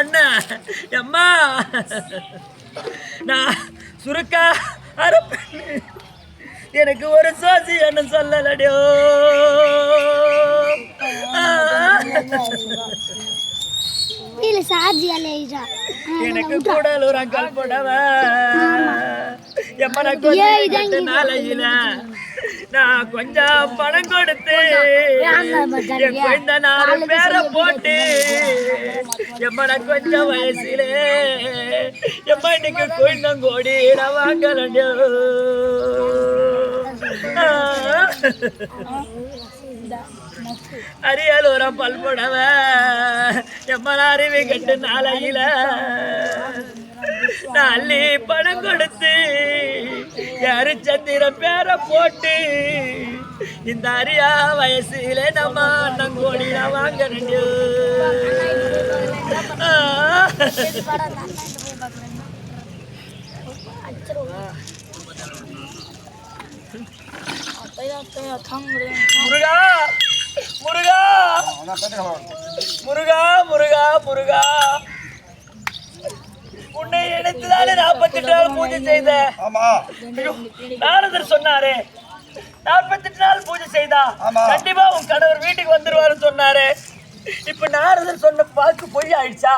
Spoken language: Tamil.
அண்ணன் எம்மா நான் சுருக்கா அரப்பண்ணு எனக்கு ஒரு சோசி என்ன சொல்லலடியோ எனக்கு கூடலூர் அங்கால் போடவ எம்மனை கொஞ்சம் நாளையில நான் கொஞ்சம் பணம் கொடுத்து என் குழந்தை 4 பேரை போட்டு எம்மனை கொஞ்சம் வயசுல எம்மா இன்னைக்கு குழந்தங்கோடி நான் வாங்கலடியோ அரியலூரம் பல்புடவ எம்மன அறிவு கட்டு நாளையில அள்ளி பணம் கொடுத்து யாரு சந்திர பேரை போட்டு இந்த அரியா வயசுல நம்ம அண்ணங்கோடியில வாங்க ரெண்டு முருகா முருகா முருகா முருகா முருகா உன்னை நினைத்துதானே 48 நாள் பூஜை செய்த நாரதர் சொன்னாரே 48 நாள் பூஜை செய்தா கண்டிப்பா உன் கணவர் வீட்டுக்கு வந்துருவாருன்னு சொன்னாரு. இப்ப நாரதர் சொன்ன பாக்கு பொய் ஆயிடுச்சா?